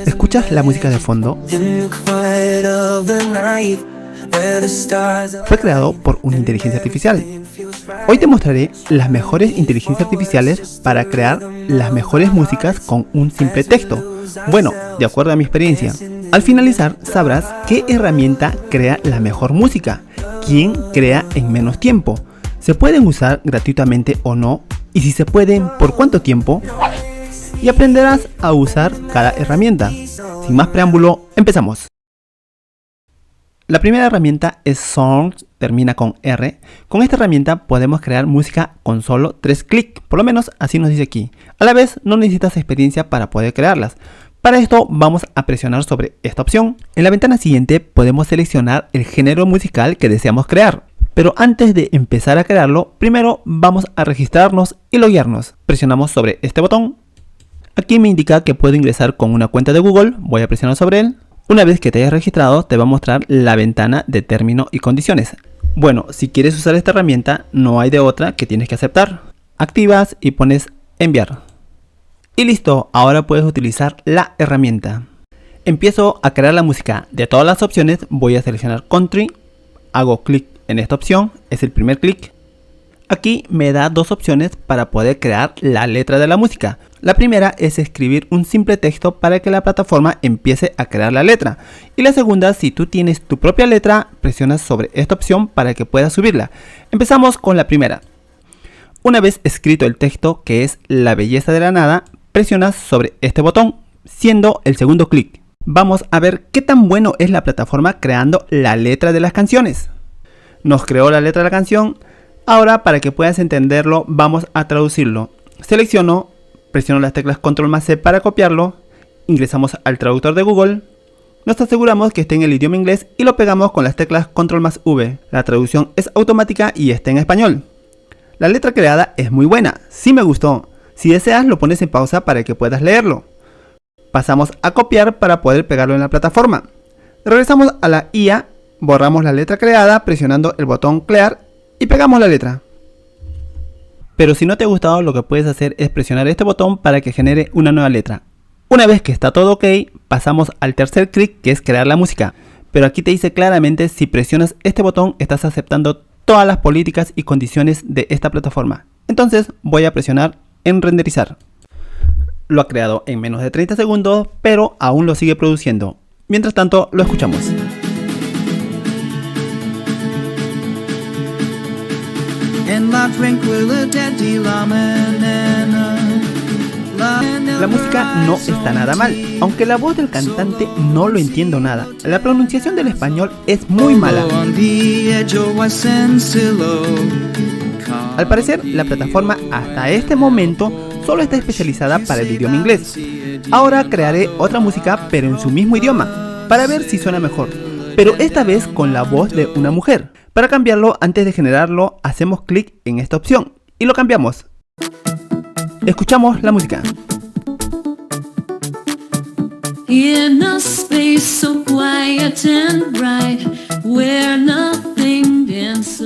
¿Escuchas la música de fondo? Fue creado por una inteligencia artificial. Hoy te mostraré las mejores inteligencias artificiales para crear las mejores músicas con un simple texto. Bueno, de acuerdo a mi experiencia. Al finalizar sabrás qué herramienta crea la mejor música, quién crea en menos tiempo, se pueden usar gratuitamente o no, y si se pueden, por cuánto tiempo, y aprenderás a usar cada herramienta. Sin más preámbulo, empezamos. La primera herramienta es Source, termina con R. Con esta herramienta podemos crear música con solo 3 clics, por lo menos así nos dice aquí. A la vez no necesitas experiencia para poder crearlas. Para esto vamos a presionar sobre esta opción. En la ventana siguiente podemos seleccionar el género musical que deseamos crear. Pero antes de empezar a crearlo, primero vamos a registrarnos y loguearnos. Presionamos sobre este botón. Aquí me indica que puedo ingresar con una cuenta de Google, voy a presionar sobre él. Una vez que te hayas registrado, te va a mostrar la ventana de términos y condiciones. Bueno, si quieres usar esta herramienta, no hay de otra que tienes que aceptar. Activas y pones enviar. Y listo, ahora puedes utilizar la herramienta. Empiezo a crear la música. De todas las opciones, voy a seleccionar Country. Hago clic en esta opción, es el primer clic. Aquí me da dos opciones para poder crear la letra de la música. La primera es escribir un simple texto para que la plataforma empiece a crear la letra. Y la segunda, si tú tienes tu propia letra, presionas sobre esta opción para que puedas subirla. Empezamos con la primera. Una vez escrito el texto, que es La belleza de la nada, presionas sobre este botón, siendo el segundo clic. Vamos a ver qué tan bueno es la plataforma creando la letra de las canciones. Nos creó la letra de la canción. Ahora, para que puedas entenderlo, vamos a traducirlo. Selecciono, presiono las teclas Control más C para copiarlo, ingresamos al traductor de Google, nos aseguramos que esté en el idioma inglés y lo pegamos con las teclas Control más V. La traducción es automática y está en español. La letra creada es muy buena, sí me gustó. Si deseas, lo pones en pausa para que puedas leerlo. Pasamos a copiar para poder pegarlo en la plataforma. Regresamos a la IA, borramos la letra creada presionando el botón Clear y pegamos la letra. Pero si no te ha gustado, lo que puedes hacer es presionar este botón para que genere una nueva letra. Una vez que está todo ok, pasamos al tercer clic, que es crear la música. Pero aquí te dice claramente, si presionas este botón estás aceptando todas las políticas y condiciones de esta plataforma. Entonces voy a presionar en renderizar. Lo ha creado en menos de 30 segundos, pero aún lo sigue produciendo. Mientras tanto, lo escuchamos. La música no está nada mal, aunque la voz del cantante no lo entiendo nada. La pronunciación del español es muy mala. Al parecer, la plataforma hasta este momento solo está especializada para el idioma inglés. Ahora crearé otra música, pero en su mismo idioma, para ver si suena mejor, pero esta vez con la voz de una mujer. Para cambiarlo, antes de generarlo, hacemos clic en esta opción y lo cambiamos. Escuchamos la música.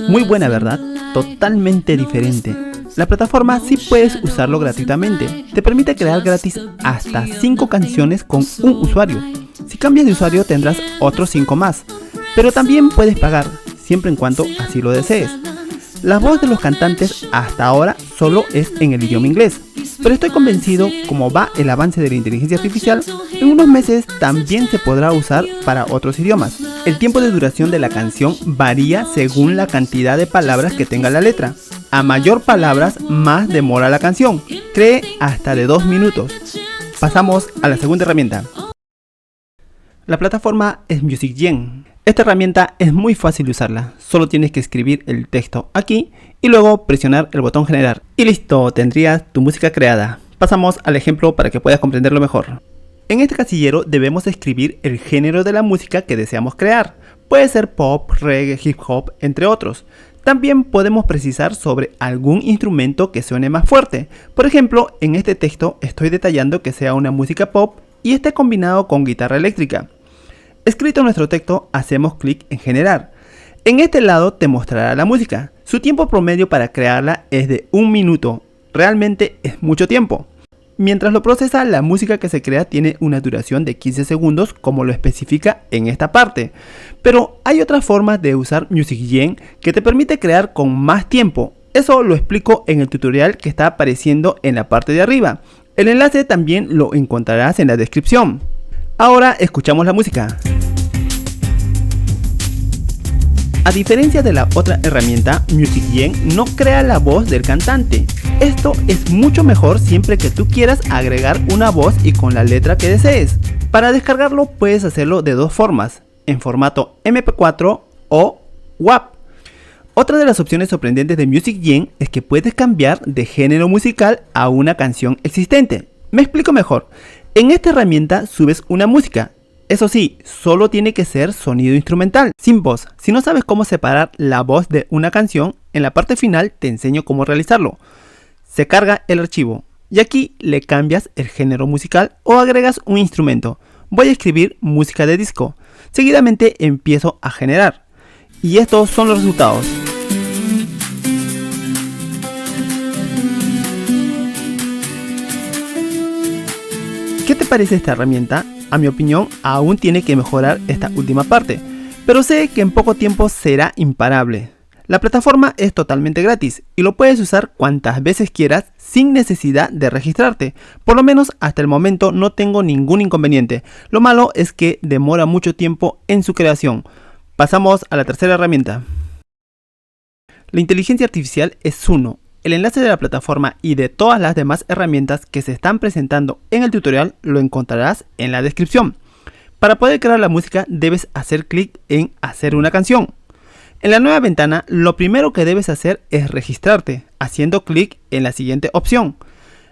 Muy buena, ¿verdad? Totalmente diferente. La plataforma sí puedes usarlo gratuitamente. Te permite crear gratis hasta 5 canciones con un usuario. Si cambias de usuario tendrás otros 5 más. Pero también puedes pagar, siempre en cuanto así lo desees. La voz de los cantantes hasta ahora solo es en el idioma inglés. Pero estoy convencido, como va el avance de la inteligencia artificial, en unos meses también se podrá usar para otros idiomas. El tiempo de duración de la canción varía según la cantidad de palabras que tenga la letra. A mayor palabras, más demora la canción. Cree hasta de 2 minutos. Pasamos a la segunda herramienta. La plataforma es MusicGen. Esta herramienta es muy fácil de usarla. Solo tienes que escribir el texto aquí y luego presionar el botón generar. Y listo, tendrías tu música creada. Pasamos al ejemplo para que puedas comprenderlo mejor. En este casillero debemos escribir el género de la música que deseamos crear. Puede ser pop, reggae, hip hop, entre otros. También podemos precisar sobre algún instrumento que suene más fuerte. Por ejemplo, en este texto estoy detallando que sea una música pop y esté combinado con guitarra eléctrica. Escrito nuestro texto, hacemos clic en generar. En este lado te mostrará la música. Su tiempo promedio para crearla es de 1 minuto. Realmente es mucho tiempo. Mientras lo procesa, la música que se crea tiene una duración de 15 segundos como lo especifica en esta parte. Pero hay otras formas de usar MusicGen que te permite crear con más tiempo. Eso lo explico en el tutorial que está apareciendo en la parte de arriba. El enlace también lo encontrarás en la descripción. Ahora escuchamos la música. A diferencia de la otra herramienta, MusicGen no crea la voz del cantante. Esto es mucho mejor siempre que tú quieras agregar una voz y con la letra que desees. Para descargarlo puedes hacerlo de dos formas, en formato MP4 o WAV. Otra de las opciones sorprendentes de MusicGen es que puedes cambiar de género musical a una canción existente. Me explico mejor. En esta herramienta subes una música. Eso sí, solo tiene que ser sonido instrumental, sin voz. Si no sabes cómo separar la voz de una canción, en la parte final te enseño cómo realizarlo. Se carga el archivo y aquí le cambias el género musical o agregas un instrumento. Voy a escribir música de disco. Seguidamente empiezo a generar. Y estos son los resultados. ¿Qué te parece esta herramienta? A mi opinión, aún tiene que mejorar esta última parte, pero sé que en poco tiempo será imparable. La plataforma es totalmente gratis y lo puedes usar cuantas veces quieras sin necesidad de registrarte. Por lo menos hasta el momento no tengo ningún inconveniente. Lo malo es que demora mucho tiempo en su creación. Pasamos a la tercera herramienta. La inteligencia artificial es Suno. El enlace de la plataforma y de todas las demás herramientas que se están presentando en el tutorial lo encontrarás en la descripción. Para poder crear la música debes hacer clic en hacer una canción. En la nueva ventana lo primero que debes hacer es registrarte haciendo clic en la siguiente opción.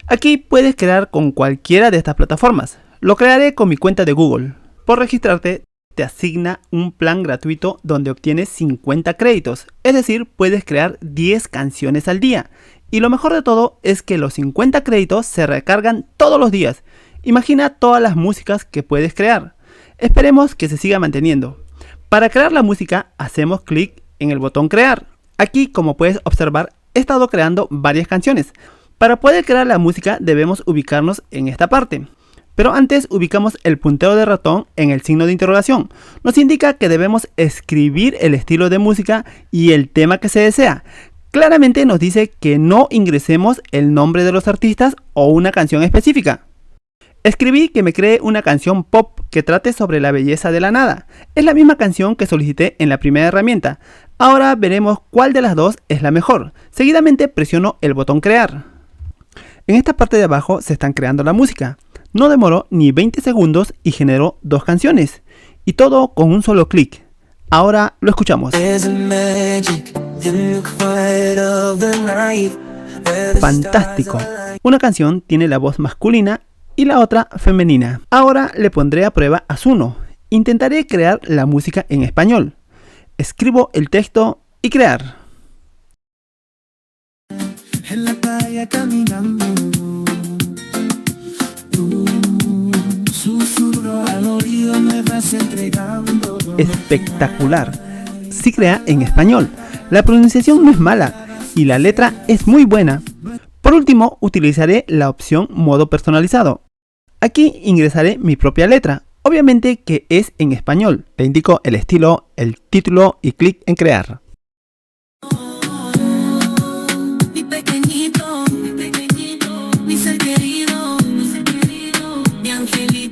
Aquí puedes crear con cualquiera de estas plataformas. Lo crearé con mi cuenta de Google. Por registrarte te asigna un plan gratuito donde obtienes 50 créditos, es decir, puedes crear 10 canciones al día. Y lo mejor de todo es que los 50 créditos se recargan todos los días. Imagina todas las músicas que puedes crear. Esperemos que se siga manteniendo. Para crear la música hacemos clic en el botón crear. Aquí, como puedes observar, he estado creando varias canciones. Para poder crear la música debemos ubicarnos en esta parte. Pero antes ubicamos el puntero de ratón en el signo de interrogación. Nos indica que debemos escribir el estilo de música y el tema que se desea. Claramente nos dice que no ingresemos el nombre de los artistas o una canción específica. Escribí que me cree una canción pop que trate sobre la belleza de la nada. Es la misma canción que solicité en la primera herramienta. Ahora veremos cuál de las dos es la mejor. Seguidamente presiono el botón crear. En esta parte de abajo se están creando la música. No demoró ni 20 segundos y generó dos canciones. Y todo con un solo clic. Ahora lo escuchamos. Fantástico. Una canción tiene la voz masculina y la otra femenina. Ahora le pondré a prueba a Suno. Intentaré crear la música en español. Escribo el texto y crear. En la playa caminando. Espectacular. Sí crea en español. La pronunciación no es mala y la letra es muy buena. Por último, utilizaré la opción modo personalizado. Aquí ingresaré mi propia letra. Obviamente que es en español. Le indico el estilo, el título y clic en crear.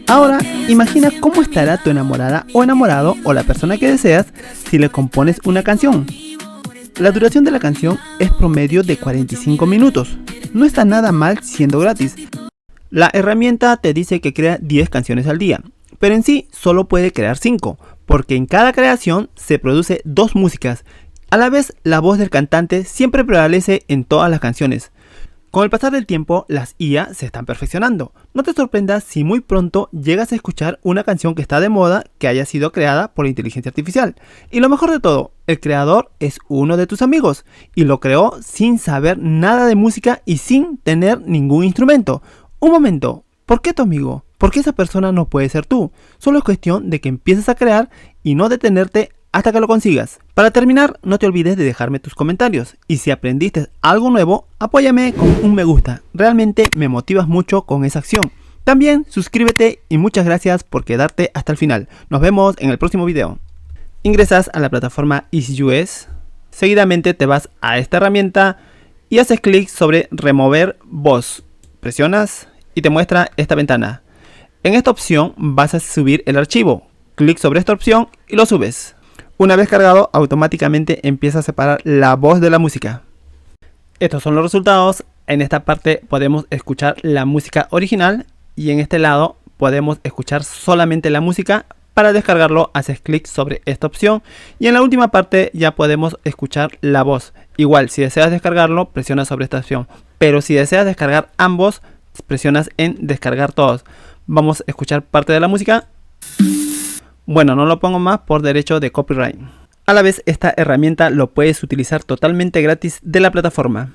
Ahora, imagina cómo estará tu enamorada o enamorado o la persona que deseas si le compones una canción. La duración de la canción es promedio de 45 minutos. No está nada mal siendo gratis. La herramienta te dice que crea 10 canciones al día, pero en sí solo puede crear 5, porque en cada creación se produce 2 músicas. A la vez, la voz del cantante siempre prevalece en todas las canciones. Con el pasar del tiempo, las IA se están perfeccionando. No te sorprendas si muy pronto llegas a escuchar una canción que está de moda que haya sido creada por inteligencia artificial. Y lo mejor de todo, el creador es uno de tus amigos y lo creó sin saber nada de música y sin tener ningún instrumento. Un momento, ¿por qué tu amigo? ¿Por qué esa persona no puede ser tú? Solo es cuestión de que empieces a crear y no detenerte hasta que lo consigas. Para terminar, no te olvides de dejarme tus comentarios. Y si aprendiste algo nuevo, apóyame con un me gusta. Realmente me motivas mucho con esa acción. También suscríbete y muchas gracias por quedarte hasta el final. Nos vemos en el próximo video. Ingresas a la plataforma EasyUS. Seguidamente te vas a esta herramienta y haces clic sobre remover voz. Presionas y te muestra esta ventana. En esta opción vas a subir el archivo. Clic sobre esta opción y lo subes. Una vez cargado, automáticamente empieza a separar la voz de la música. Estos son los resultados. En esta parte podemos escuchar la música original y en este lado podemos escuchar solamente la música. Para descargarlo haces clic sobre esta opción y en la última parte ya podemos escuchar la voz. Igual, si deseas descargarlo, presionas sobre esta opción, pero si deseas descargar ambos, presionas en descargar todos. Vamos a escuchar parte de la música. Bueno, no lo pongo más por derecho de copyright. A la vez, esta herramienta lo puedes utilizar totalmente gratis de la plataforma.